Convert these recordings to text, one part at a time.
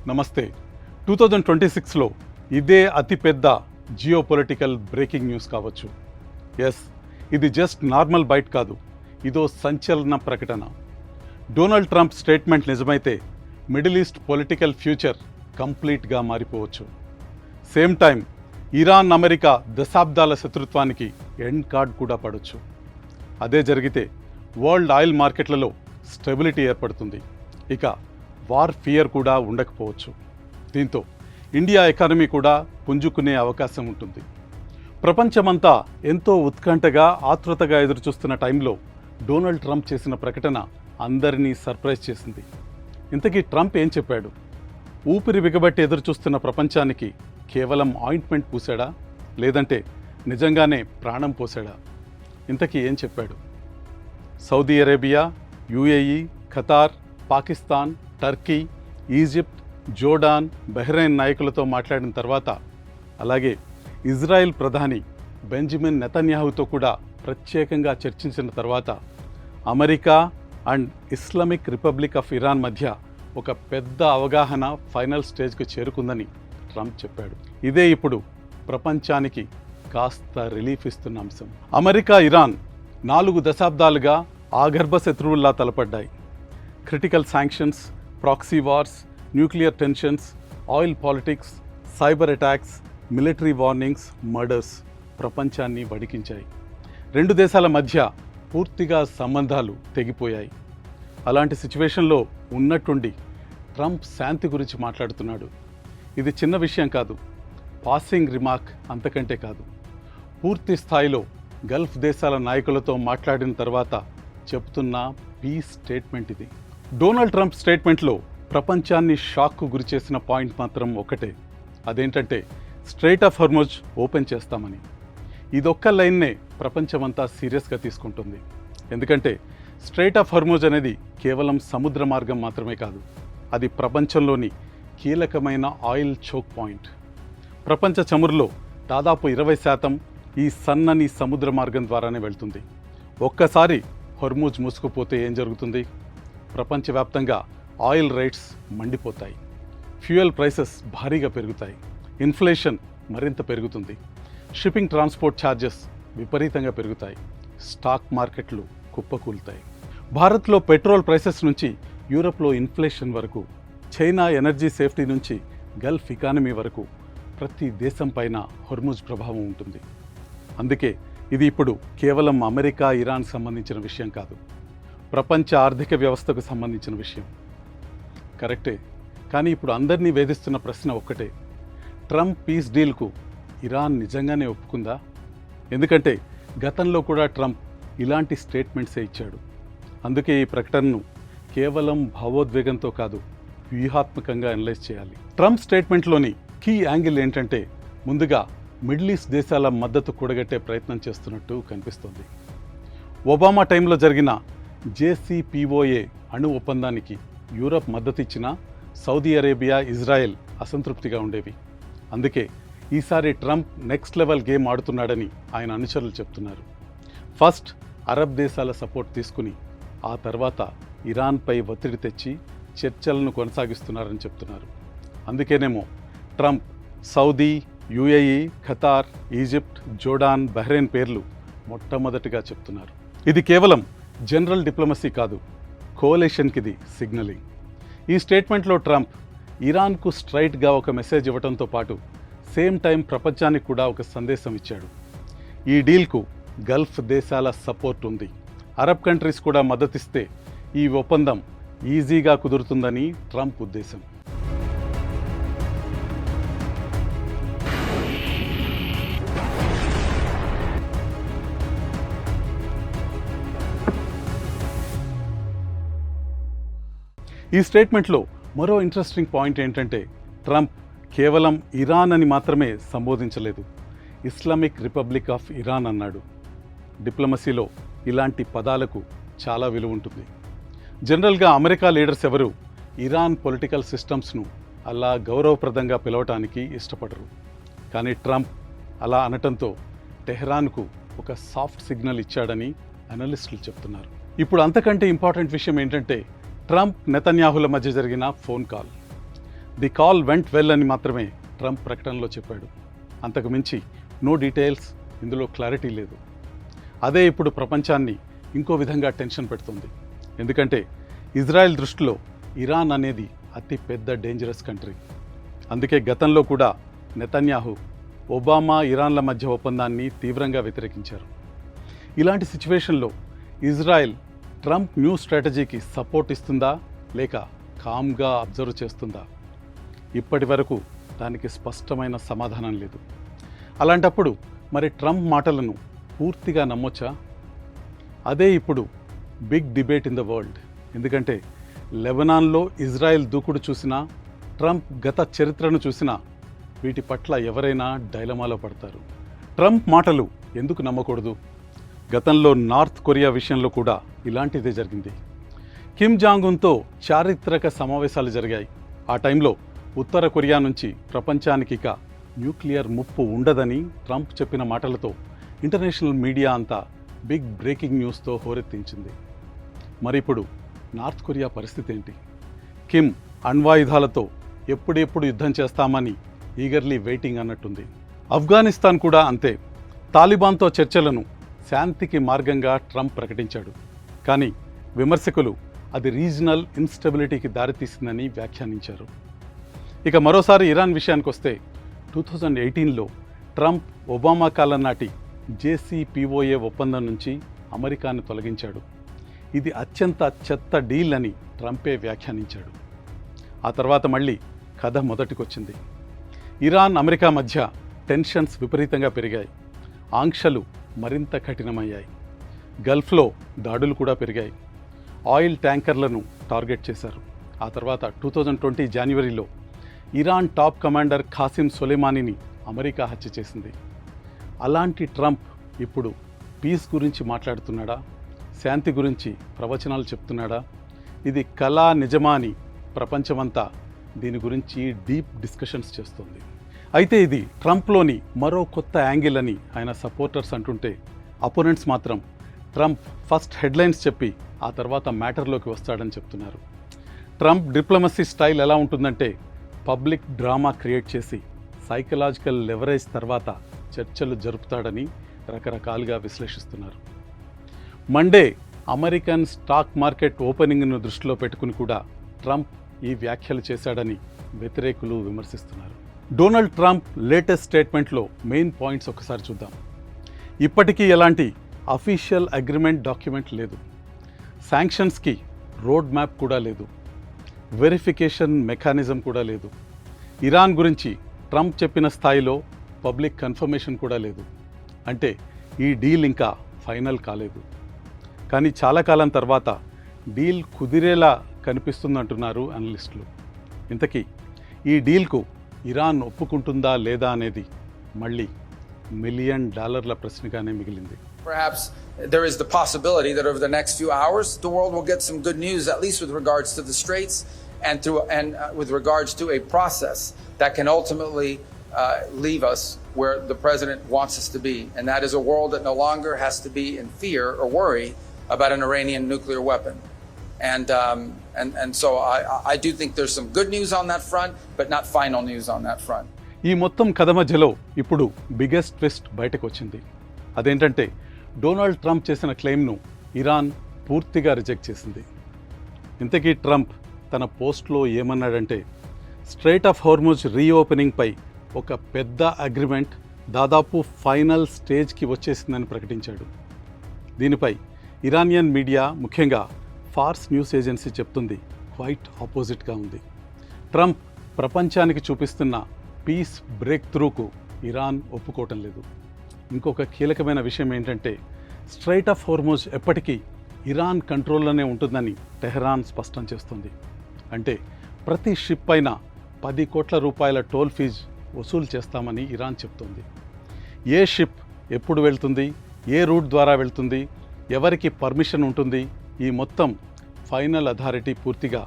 నమస్తే. 2026లో ఇదే అతిపెద్ద జియోపొలిటికల్ బ్రేకింగ్ న్యూస్ కావచ్చు. ఎస్, ఇది జస్ట్ నార్మల్ బైట్ కాదు, ఇదో సంచలన ప్రకటన. డొనాల్డ్ ట్రంప్ స్టేట్మెంట్ నిజమైతే మిడిల్ ఈస్ట్ పొలిటికల్ ఫ్యూచర్ కంప్లీట్గా మారిపోవచ్చు. సేమ్ టైం ఇరాన్ అమెరికా దశాబ్దాల శత్రుత్వానికి ఎండ్ కార్డ్ కూడా పడవచ్చు. అదే జరిగితే వరల్డ్ ఆయిల్ మార్కెట్లలో స్టెబిలిటీ ఏర్పడుతుంది. ఇక వార్ ఫియర్ కూడా ఉండకపోవచ్చు. దీంతో ఇండియా ఎకానమీ కూడా పుంజుకునే అవకాశం ఉంటుంది. ప్రపంచమంతా ఎంతో ఉత్కంఠగా ఆతృతగా ఎదురుచూస్తున్న టైంలో డొనాల్డ్ ట్రంప్ చేసిన ప్రకటన అందరినీ సర్ప్రైజ్ చేసింది. ఇంతకీ ట్రంప్ ఏం చెప్పాడు? ఊపిరి బిగబట్టి ఎదురుచూస్తున్న ప్రపంచానికి కేవలం ఆయింట్మెంట్ పూసాడా, లేదంటే నిజంగానే ప్రాణం పోసాడా? ఇంతకీ ఏం చెప్పాడు? Saudi Arabia, UAE, Qatar, Pakistan, Turkey, Egypt, Jordan, Bahrain నాయకులతో మాట్లాడిన తర్వాత, అలాగే ఇజ్రాయెల్ ప్రధాని బెంజమిన్ నెతన్యాహుతో కూడా ప్రత్యేకంగా చర్చించిన తర్వాత America and Islamic republic of Iran మధ్య ఒక పెద్ద అవగాహన ఫైనల్ స్టేజ్కి చేరుకుందని ట్రంప్ చెప్పాడు. ఇదే ఇప్పుడు ప్రపంచానికి కాస్త రిలీఫ్ ఇస్తున్న అంశం. అమెరికా, ఇరాన్ 4 దశాబ్దాలుగా ఆగర్భ శత్రువుల్లా తలపడ్డాయి. Critical sanctions, proxy wars, nuclear tensions, oil politics, cyber attacks, military warnings, murders ప్రపంచాన్ని వణికించాయి. 2 దేశాల మధ్య పూర్తిగా సంబంధాలు తెగిపోయాయి. అలాంటి సిచ్యువేషన్లో ఉన్నట్టుండి ట్రంప్ శాంతి గురించి మాట్లాడుతున్నాడు. ఇది చిన్న విషయం కాదు, పాసింగ్ రిమార్క్ అంతకంటే కాదు. పూర్తి స్థాయిలో గల్ఫ్ దేశాల నాయకులతో మాట్లాడిన తర్వాత చెప్తున్న పీస్ స్టేట్మెంట్ ఇది. డొనాల్డ్ ట్రంప్ స్టేట్మెంట్లో ప్రపంచాన్ని షాక్కు గురిచేసిన పాయింట్ మాత్రం ఒకటే. అదేంటంటే స్ట్రెయిట్ ఆఫ్ హోర్ముజ్ ఓపెన్ చేస్తామని. ఇదొక్క లైన్నే ప్రపంచమంతా సీరియస్గా తీసుకుంటుంది. ఎందుకంటే స్ట్రెయిట్ ఆఫ్ హోర్ముజ్ అనేది కేవలం సముద్ర మార్గం మాత్రమే కాదు, అది ప్రపంచంలోని కీలకమైన ఆయిల్ చోక్ పాయింట్. ప్రపంచ చమురులో దాదాపు 20% ఈ సన్నని సముద్ర మార్గం ద్వారానే వెళ్తుంది. ఒక్కసారి హోర్ముజ్ మూసుకుపోతే ఏం జరుగుతుంది? ప్రపంచవ్యాప్తంగా ఆయిల్ రేట్స్ మండిపోతాయి, ఫ్యూయల్ ప్రైసెస్ భారీగా పెరుగుతాయి, ఇన్ఫ్లేషన్ మరింత పెరుగుతుంది, షిప్పింగ్ ట్రాన్స్పోర్ట్ ఛార్జెస్ విపరీతంగా పెరుగుతాయి, స్టాక్ మార్కెట్లు కుప్పకూలుతాయి. భారత్లో పెట్రోల్ ప్రైసెస్ నుంచి యూరప్లో ఇన్ఫ్లేషన్ వరకు, చైనా ఎనర్జీ సేఫ్టీ నుంచి గల్ఫ్ ఎకానమీ వరకు ప్రతి దేశం పైన హోర్ముజ్ ప్రభావం ఉంటుంది. అందుకే ఇది ఇప్పుడు కేవలం అమెరికా, ఇరాన్ సంబంధించిన విషయం కాదు, ప్రపంచ ఆర్థిక వ్యవస్థకు సంబంధించిన విషయం. కరెక్టే, కానీ ఇప్పుడు అందరినీ వేధిస్తున్న ప్రశ్న ఒక్కటే: ట్రంప్ పీస్ డీల్కు ఇరాన్ నిజంగానే ఒప్పుకుందా? ఎందుకంటే గతంలో కూడా ట్రంప్ ఇలాంటి స్టేట్మెంట్సే ఇచ్చాడు. అందుకే ఈ ప్రకటనను కేవలం భావోద్వేగంతో కాదు, వ్యూహాత్మకంగా అనలైజ్ చేయాలి. ట్రంప్ స్టేట్మెంట్లోని కీ యాంగిల్ ఏంటంటే, ముందుగా మిడిల్ ఈస్ట్ దేశాల మద్దతు కూడగట్టే ప్రయత్నం చేస్తున్నట్టు కనిపిస్తోంది. ఒబామా టైంలో జరిగిన JCPOA అణు ఒప్పందానికి యూరప్ మద్దతు ఇచ్చినా సౌదీ అరేబియా, ఇజ్రాయెల్ అసంతృప్తిగా ఉండేవి. అందుకే ఈసారి ట్రంప్ నెక్స్ట్ లెవెల్ గేమ్ ఆడుతున్నాడని ఆయన అనుచరులు చెప్తున్నారు. ఫస్ట్ అరబ్ దేశాల సపోర్ట్ తీసుకుని ఆ తర్వాత ఇరాన్పై ఒత్తిడి తెచ్చి చర్చలను కొనసాగిస్తున్నారని చెప్తున్నారు. అందుకేనేమో Trump Saudi, UAE, Qatar, Egypt, Jordan, Bahrain పేర్లు మొట్టమొదటిగా చెప్తున్నారు. ఇది కేవలం జనరల్ డిప్లొమసీ కాదు, కోalitionకి ఇది సిగ్నలింగ్. ఈ స్టేట్మెంట్లో ట్రంప్ ఇరాన్కు స్ట్రైట్గా ఒక మెసేజ్ ఇవ్వడంతో పాటు సేమ్ టైం ప్రపంచానికి కూడా ఒక సందేశం ఇచ్చాడు. ఈ డీల్కు గల్ఫ్ దేశాల సపోర్ట్ ఉంది, అరబ్ కంట్రీస్ కూడా మద్దతిస్తే ఈ ఒప్పందం ఈజీగా కుదురుతుందని ట్రంప్ ఉద్దేశం. ఈ స్టేట్మెంట్లో మరో ఇంట్రెస్టింగ్ పాయింట్ ఏంటంటే, ట్రంప్ కేవలం ఇరాన్ అని మాత్రమే సంబోధించలేదు, ఇస్లామిక్ రిపబ్లిక్ ఆఫ్ ఇరాన్ అన్నాడు. డిప్లొమసీలో ఇలాంటి పదాలకు చాలా విలువ ఉంటుంది. జనరల్గా అమెరికా లీడర్స్ ఎవరు ఇరాన్ పొలిటికల్ సిస్టమ్స్ను అలా గౌరవప్రదంగా పిలవటానికి ఇష్టపడరు. కానీ ట్రంప్ అలా అనటంతో టెహ్రాన్కు ఒక సాఫ్ట్ సిగ్నల్ ఇచ్చాడని అనలిస్టులు చెప్తున్నారు. ఇప్పుడు అంతకంటే ఇంపార్టెంట్ విషయం ఏంటంటే, ట్రంప్ నెతన్యాహుల మధ్య జరిగిన phone call. The call went well అని మాత్రమే ట్రంప్ ప్రకటనలో చెప్పాడు. అంతకు మించి నో డీటెయిల్స్, ఇందులో క్లారిటీ లేదు. అదే ఇప్పుడు ప్రపంచాన్ని ఇంకో విధంగా టెన్షన్ పెడుతుంది. ఎందుకంటే ఇజ్రాయెల్ దృష్టిలో ఇరాన్ అనేది అతి పెద్ద డేంజరస్ కంట్రీ. అందుకే గతంలో కూడా నెతన్యాహు ఒబామా ఇరాన్ల మధ్య ఒప్పందాన్ని తీవ్రంగా వ్యతిరేకించారు. ఇలాంటి సిచ్యువేషన్లో ఇజ్రాయెల్ ట్రంప్ న్యూ స్ట్రాటజీకి సపోర్ట్ ఇస్తుందా లేక కామ్గా అబ్జర్వ్ చేస్తుందా? ఇప్పటి వరకు దానికి స్పష్టమైన సమాధానం లేదు. అలాంటప్పుడు మరి ట్రంప్ మాటలను పూర్తిగా నమ్మొచ్చా? అదే ఇప్పుడు big debate in the world. ఎందుకంటే లెబనాన్లో ఇజ్రాయెల్ దూకుడు చూసినా, ట్రంప్ గత చరిత్రను చూసినా వీటి పట్ల ఎవరైనా డైలమాలో పడతారు. ట్రంప్ మాటలు ఎందుకు నమ్మకూడదు? గతంలో నార్త్ కొరియా విషయంలో కూడా ఇలాంటిదే జరిగింది. కిమ్ జాంగ్ ఉన్తో చారిత్రక సమావేశాలు జరిగాయి. ఆ టైంలో ఉత్తర కొరియా నుంచి ప్రపంచానికి ఇక న్యూక్లియర్ ముప్పు ఉండదని ట్రంప్ చెప్పిన మాటలతో ఇంటర్నేషనల్ మీడియా అంతా బిగ్ బ్రేకింగ్ న్యూస్తో హోరెత్తించింది. మరిప్పుడు నార్త్ కొరియా పరిస్థితి ఏంటి? కిమ్ అణ్వాయుధాలతో ఎప్పుడెప్పుడు యుద్ధం చేస్తామని ఈగర్లీ వెయిటింగ్ అన్నట్టుంది. ఆఫ్ఘనిస్తాన్ కూడా అంతే. తాలిబాన్తో చర్చలను శాంతికి మార్గంగా ట్రంప్ ప్రకటించాడు. కానీ విమర్శకులు అది రీజనల్ ఇన్స్టెబిలిటీకి దారితీసిందని వ్యాఖ్యానించారు. ఇక మరోసారి ఇరాన్ విషయానికి వస్తే 2018లో ట్రంప్ ఒబామా కాలం నాటి JCPOA ఒప్పందం నుంచి అమెరికాను తొలగించాడు. ఇది అత్యంత చెత్త డీల్ అని ట్రంపే వ్యాఖ్యానించాడు. ఆ తర్వాత మళ్ళీ కథ మొదటికొచ్చింది. ఇరాన్ అమెరికా మధ్య టెన్షన్స్ విపరీతంగా పెరిగాయి. ఆంక్షలు మరింత కఠినమయ్యాయి. గల్ఫ్లో దాడులు కూడా పెరిగాయి. ఆయిల్ ట్యాంకర్లను టార్గెట్ చేశారు. ఆ తర్వాత 2020 జనవరిలో ఇరాన్ టాప్ కమాండర్ ఖాసిం సొలైమానీని అమెరికా హత్య చేసింది. అలాంటి ట్రంప్ ఇప్పుడు పీస్ గురించి మాట్లాడుతున్నాడా? శాంతి గురించి ప్రవచనాలు చెప్తున్నాడా? ఇది కళ నిజమా అని ప్రపంచమంతా దీని గురించి డీప్ డిస్కషన్స్ చేస్తుంది. అయితే ఇది ట్రంప్లోని మరో కొత్త యాంగిల్ అని ఆయన సపోర్టర్స్ అంటుంటే, అపోనెంట్స్ మాత్రం ట్రంప్ ఫస్ట్ హెడ్లైన్స్ చెప్పి ఆ తర్వాత మ్యాటర్లోకి వస్తాడని చెప్తున్నారు. ట్రంప్ డిప్లొమసీ స్టైల్ ఎలా ఉంటుందంటే పబ్లిక్ డ్రామా క్రియేట్ చేసి సైకలాజికల్ లెవరేజ్ తర్వాత చర్చలు జరుపుతాడని రకరకాలుగా విశ్లేషిస్తున్నారు. మండే అమెరికన్ స్టాక్ మార్కెట్ ఓపెనింగ్ను దృష్టిలో పెట్టుకుని కూడా ట్రంప్ ఈ వ్యాఖ్యలు చేశాడని వ్యతిరేకులు విమర్శిస్తున్నారు. డొనాల్డ్ ట్రంప్ లేటెస్ట్ స్టేట్మెంట్లో మెయిన్ పాయింట్స్ ఒకసారి చూద్దాం. ఇప్పటికీ ఎలాంటి అఫీషియల్ అగ్రిమెంట్ డాక్యుమెంట్ లేదు. శాంక్షన్స్కి రోడ్ మ్యాప్ కూడా లేదు. వెరిఫికేషన్ మెకానిజం కూడా లేదు. ఇరాన్ గురించి ట్రంప్ చెప్పిన స్థాయిలో పబ్లిక్ కన్ఫర్మేషన్ కూడా లేదు. అంటే ఈ డీల్ ఇంకా ఫైనల్ కాలేదు. కానీ చాలా కాలం తర్వాత డీల్ కుదిరేలా కనిపిస్తుందంటున్నారు అనలిస్టులు. ఇంతకీ ఈ డీల్కు ఇరాన్ ఒప్పుకుంటుందా లేదా అనేది మళ్ళీ $1 మిలియన్ ప్రశ్నగానే మిగిలింది. Perhaps there is the possibility that over the next few hours, the world will get some good news, at least with regards to the Straits and with regards to a process that can ultimately leave us where the president wants us to be, and that is a world that no longer has to be in fear or worry about an Iranian nuclear weapon. And so I do think there's some good news on that front, but not final news on that front. ఈ మొత్తం కథ మధ్యలో ఇప్పుడు biggest twist బయటకు వచ్చింది. అదేంటంటే Donald Trump చేసిన క్లెయిమ్ను ఇరాన్ పూర్తిగా రిజెక్ట్ చేసింది. ఇంతకీ ట్రంప్ తన పోస్ట్లో ఏమన్నాడంటే, స్ట్రైట్ ఆఫ్ హోర్ముజ్ రీఓపెనింగ్పై ఒక పెద్ద అగ్రిమెంట్ దాదాపు ఫైనల్ స్టేజ్కి వచ్చేసిందని ప్రకటించాడు. దీనిపై ఇరానియన్ మీడియా, ముఖ్యంగా ఫార్స్ న్యూస్ ఏజెన్సీ చెప్తుంది క్వైట్ ఆపోజిట్గా ఉంది. ట్రంప్ ప్రపంచానికి చూపిస్తున్న పీస్ బ్రేక్ త్రూకు ఇరాన్ ఒప్పుకోవటం లేదు. ఇంకొక కీలకమైన విషయం ఏంటంటే, స్ట్రైట్ ఆఫ్ హోర్ముజ్ ఎప్పటికీ ఇరాన్ కంట్రోల్లోనే ఉంటుందని టెహరాన్ స్పష్టం చేస్తుంది. అంటే ప్రతి షిప్ పైన 10 కోట్ల రూపాయల టోల్ ఫీజు వసూలు చేస్తామని ఇరాన్ చెప్తోంది. ఏ షిప్ ఎప్పుడు వెళ్తుంది, ఏ రూట్ ద్వారా వెళ్తుంది, ఎవరికి పర్మిషన్ ఉంటుంది, ఈ మొత్తం ఫైనల్ అథారిటీ పూర్తిగా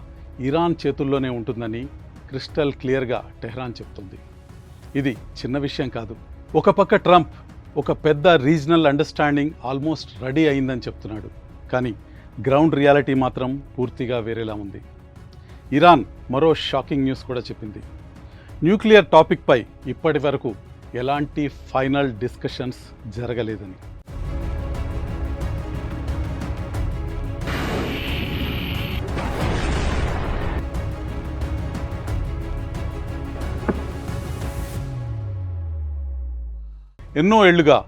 ఇరాన్ చేతుల్లోనే ఉంటుందని క్రిస్టల్ క్లియర్గా టెహరాన్ చెప్తుంది. ఇది చిన్న విషయం కాదు. ఒక పక్క ట్రంప్ ఒక పెద్ద రీజనల్ అండర్స్టాండింగ్ ఆల్మోస్ట్ రెడీ అయిందని చెప్తున్నాడు. కానీ గ్రౌండ్ రియాలిటీ మాత్రం పూర్తిగా వేరేలా ఉంది. ఇరాన్ మరో షాకింగ్ న్యూస్ కూడా చెప్పింది. న్యూక్లియర్ టాపిక్పై ఇప్పటి వరకు ఎలాంటి ఫైనల్ డిస్కషన్స్ జరగలేదని. ఎన్నో ఏళ్లుగా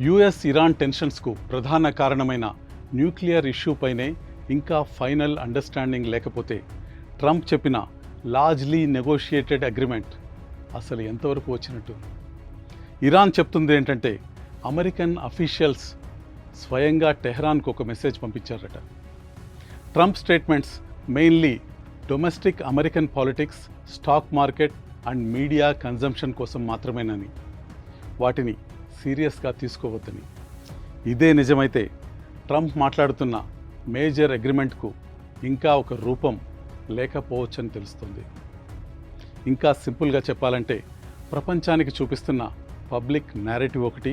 యుఎస్ ఇరాన్ టెన్షన్స్కు ప్రధాన కారణమైన న్యూక్లియర్ ఇష్యూపైనే ఇంకా ఫైనల్ అండర్స్టాండింగ్ లేకపోతే ట్రంప్ చెప్పిన లార్జ్లీ నెగోషియేటెడ్ అగ్రిమెంట్ అసలు ఎంతవరకు వచ్చినట్టు? ఇరాన్ చెప్తుంది ఏంటంటే అమెరికన్ అఫీషియల్స్ స్వయంగా టెహ్రాన్కు ఒక మెసేజ్ పంపించారట. Trump statements mainly domestic American politics, stock market and media consumption కోసం మాత్రమేనని, వాటిని సీరియస్గా తీసుకోవద్దని. ఇదే నిజమైతే ట్రంప్ మాట్లాడుతున్న మేజర్ అగ్రిమెంట్కు ఇంకా ఒక రూపం లేకపోవచ్చని తెలుస్తుంది. ఇంకా సింపుల్గా చెప్పాలంటే ప్రపంచానికి చూపిస్తున్న పబ్లిక్ నేరేటివ్ ఒకటి,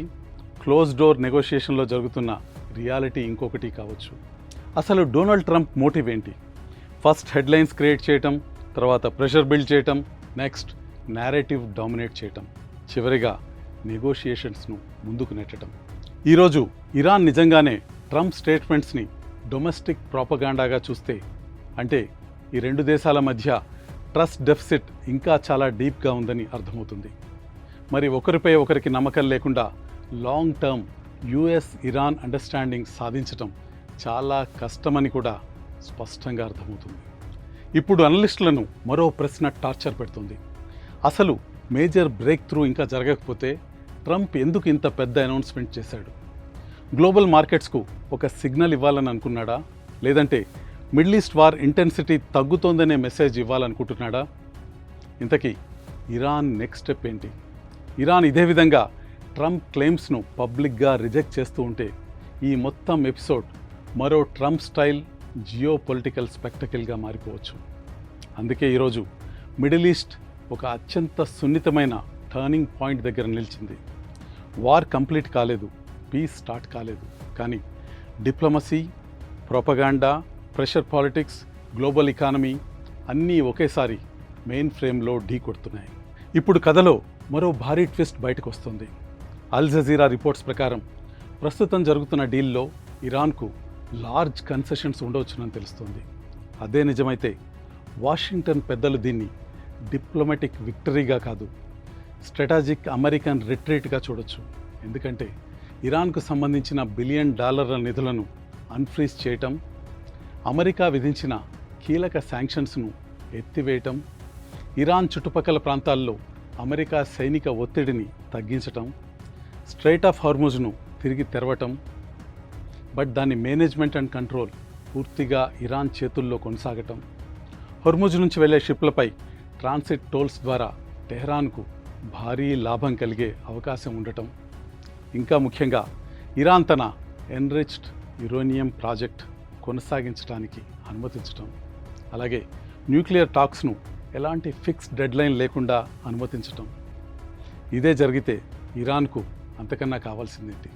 క్లోజ్ డోర్ నెగోషియేషన్లో జరుగుతున్న రియాలిటీ ఇంకొకటి కావచ్చు. అసలు డొనాల్డ్ ట్రంప్ మోటివ్ ఏంటి? ఫస్ట్ హెడ్లైన్స్ క్రియేట్ చేయటం, తర్వాత ప్రెషర్ బిల్డ్ చేయటం, నెక్స్ట్ నేరేటివ్ డామినేట్ చేయటం, చివరిగా నెగోషియేషన్స్ను ముందుకు నెట్టడం. ఈరోజు ఇరాన్ నిజంగానే ట్రంప్ స్టేట్మెంట్స్ని డొమెస్టిక్ ప్రాపగాండాగా చూస్తే, అంటే ఈ రెండు దేశాల మధ్య ట్రస్ట్ డెఫిసిట్ ఇంకా చాలా డీప్గా ఉందని అర్థమవుతుంది. మరి ఒకరిపై ఒకరికి నమ్మకం లేకుండా long term US Iran understanding సాధించటం చాలా కష్టమని కూడా స్పష్టంగా అర్థమవుతుంది. ఇప్పుడు అనలిస్టులను మరో ప్రశ్న టార్చర్ పెడుతుంది. అసలు మేజర్ బ్రేక్ త్రూ ఇంకా జరగకపోతే ట్రంప్ ఎందుకు ఇంత పెద్ద అనౌన్స్మెంట్ చేశాడు? గ్లోబల్ మార్కెట్స్కు ఒక సిగ్నల్ ఇవ్వాలని అనుకున్నాడా? లేదంటే మిడిల్ ఈస్ట్ వార్ ఇంటెన్సిటీ తగ్గుతోందనే మెసేజ్ ఇవ్వాలనుకుంటున్నాడా? ఇంతకీ ఇరాన్ నెక్స్ట్ స్టెప్ ఏంటి? ఇరాన్ ఇదే విధంగా ట్రంప్ క్లెయిమ్స్ను పబ్లిక్గా రిజెక్ట్ చేస్తూ ఉంటే ఈ మొత్తం ఎపిసోడ్ మరో ట్రంప్ స్టైల్ జియో పొలిటికల్ స్పెక్టకిల్గా మారిపోవచ్చు. అందుకే ఈరోజు మిడిల్ ఈస్ట్ ఒక అత్యంత సున్నితమైన టర్నింగ్ పాయింట్ దగ్గర నిలిచింది. వార్ కంప్లీట్ కాలేదు, పీస్ స్టార్ట్ కాలేదు, కానీ diplomacy, propaganda, pressure politics, global economy అన్నీ ఒకేసారి మెయిన్ ఫ్రేమ్లో ఢీ కొడుతున్నాయి. ఇప్పుడు కథలో మరో భారీ ట్విస్ట్ బయటకు వస్తుంది. అల్ జజీరా రిపోర్ట్స్ ప్రకారం ప్రస్తుతం జరుగుతున్న డీల్లో ఇరాన్కు లార్జ్ కన్సెషన్స్ ఉండవచ్చునని తెలుస్తుంది. అదే నిజమైతే వాషింగ్టన్ పెద్దలు దీన్ని డిప్లొమాటిక్ విక్టరీగా కాదు, స్ట్రాటజిక్ అమెరికన్ రిట్రీట్గా చూడొచ్చు. ఎందుకంటే ఇరాన్కు సంబంధించిన $1 బిలియన్ నిధులను అన్ఫ్రీజ్ చేయటం, అమెరికా విధించిన కీలక శాంక్షన్స్ను ఎత్తివేయటం, ఇరాన్ చుట్టుపక్కల ప్రాంతాల్లో అమెరికా సైనిక ఒత్తిడిని తగ్గించటం, స్ట్రైట్ ఆఫ్ హార్ముజ్ను తిరిగి తెరవటం, బట్ దాని మేనేజ్మెంట్ అండ్ కంట్రోల్ పూర్తిగా ఇరాన్ చేతుల్లో కొనసాగటం, హొర్ముజ్ నుంచి వెళ్లే షిప్లపై ట్రాన్సిట్ టోల్స్ ద్వారా టెహ్రాన్కు భారీ లాభం కలిగే అవకాశం ఉండటం, ఇంకా ముఖ్యంగా ఇరాన్ తన ఎన్రిచ్డ్ యురేనియం ప్రాజెక్ట్ కొనసాగించడానికి అనుమతించటం, అలాగే న్యూక్లియర్ టాక్స్ను ఎలాంటి ఫిక్స్డ్ డెడ్లైన్ లేకుండా అనుమతించటం. ఇదే జరిగితే ఇరాన్కు అంతకన్నా కావాల్సిందేంటి?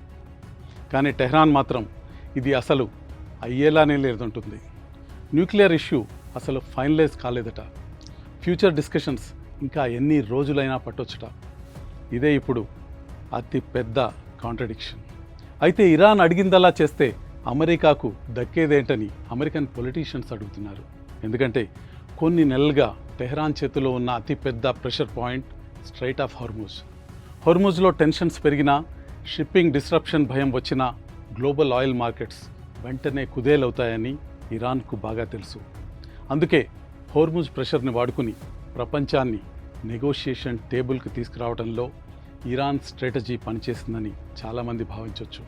కానీ టెహ్రాన్ మాత్రం ఇది అసలు అయ్యేలానే లేదంటుంది. న్యూక్లియర్ ఇష్యూ అసలు ఫైనలైజ్ కాలేదట. ఫ్యూచర్ డిస్కషన్స్ ఇంకా ఎన్ని రోజులైనా పట్టొచ్చుట. ఇదే ఇప్పుడు అతి పెద్ద కాంట్రడిక్షన్. అయితే ఇరాన్ అడిగిందలా చేస్తే అమెరికాకు దక్కేదేంటని అమెరికన్ పొలిటీషియన్స్ అడుగుతున్నారు. ఎందుకంటే కొన్ని నెలలుగా టెహ్రాన్ చేతిలో ఉన్న అతిపెద్ద pressure point strait of Hormuz. హార్ముజ్లో టెన్షన్స్ పెరిగినా, షిప్పింగ్ డిస్రప్షన్ భయం వచ్చినా గ్లోబల్ ఆయిల్ మార్కెట్స్ వెంటనే కుదేలవుతాయని ఇరాన్కు బాగా తెలుసు. అందుకే హార్ముజ్ ప్రెషర్ని వాడుకుని ప్రపంచాన్ని నెగోషియేషన్ టేబుల్కి తీసుకురావడంలో ఇరాన్ స్ట్రాటజీ పనిచేసిందని చాలామంది భావించవచ్చు.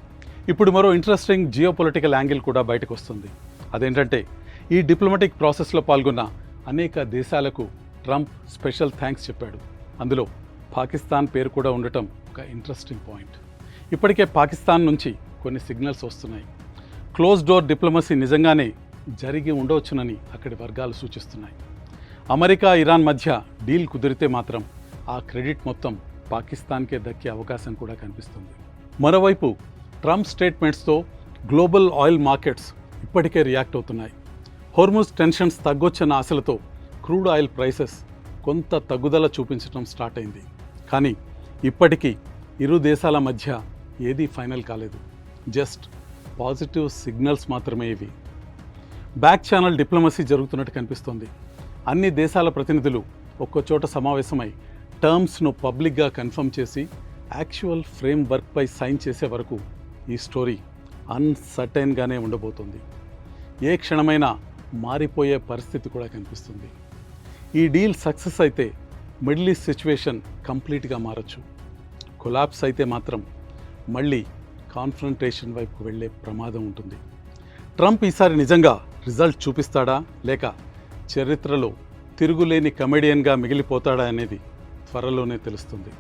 ఇప్పుడు మరో ఇంట్రెస్టింగ్ జియోపొలిటికల్ యాంగిల్ కూడా బయటకు వస్తుంది. అదేంటంటే ఈ డిప్లొమాటిక్ ప్రాసెస్లో పాల్గొన్న అనేక దేశాలకు ట్రంప్ స్పెషల్ థ్యాంక్స్ చెప్పాడు. అందులో పాకిస్తాన్ పేరు కూడా ఉండటం ఒక ఇంట్రెస్టింగ్ పాయింట్. ఇప్పటికే పాకిస్తాన్ నుంచి కొన్ని సిగ్నల్స్ వస్తున్నాయి. క్లోజ్ డోర్ డిప్లొమసీ నిజంగానే జరిగి ఉండవచ్చునని అక్కడి వర్గాలు సూచిస్తున్నాయి. అమెరికా ఇరాన్ మధ్య డీల్ కుదిరితే మాత్రం ఆ క్రెడిట్ మొత్తం పాకిస్తాన్కే దక్కే అవకాశం కూడా కనిపిస్తుంది. మరోవైపు ట్రంప్ స్టేట్మెంట్స్తో గ్లోబల్ ఆయిల్ మార్కెట్స్ ఇప్పటికే రియాక్ట్ అవుతున్నాయి. హోర్ముజ్ టెన్షన్స్ తగ్గొచ్చన్న ఆశలతో క్రూడ్ ఆయిల్ ప్రైసెస్ కొంత తగ్గుదల చూపించడం స్టార్ట్ అయింది. కానీ ఇప్పటికీ ఇరు దేశాల మధ్య ఏదీ ఫైనల్ కాలేదు. జస్ట్ పాజిటివ్ సిగ్నల్స్ మాత్రమే ఇవి. బ్యాక్ ఛానల్ డిప్లొమసీ జరుగుతున్నట్టు కనిపిస్తోంది. అన్ని దేశాల ప్రతినిధులు ఒక్కచోట సమావేశమై టర్మ్స్ను పబ్లిక్గా కన్ఫర్మ్ చేసి యాక్చువల్ ఫ్రేమ్ వర్క్పై సైన్ చేసే వరకు ఈ స్టోరీ అన్సర్టైన్గానే ఉండబోతుంది. ఏ క్షణమైనా మారిపోయే పరిస్థితి కూడా కనిపిస్తుంది. ఈ డీల్ సక్సెస్ అయితే మిడిల్ ఈస్ట్ సిచ్యువేషన్ కంప్లీట్గా మారచ్చు. కొలాప్స్ అయితే మాత్రం మళ్ళీ కాన్ఫ్రంటేషన్ వైపు వెళ్ళే ప్రమాదం ఉంటుంది. ట్రంప్ ఈసారి నిజంగా రిజల్ట్ చూపిస్తాడా లేక చరిత్రలో తిరుగులేని కమెడియన్గా మిగిలిపోతాడా అనేది త్వరలోనే తెలుస్తుంది.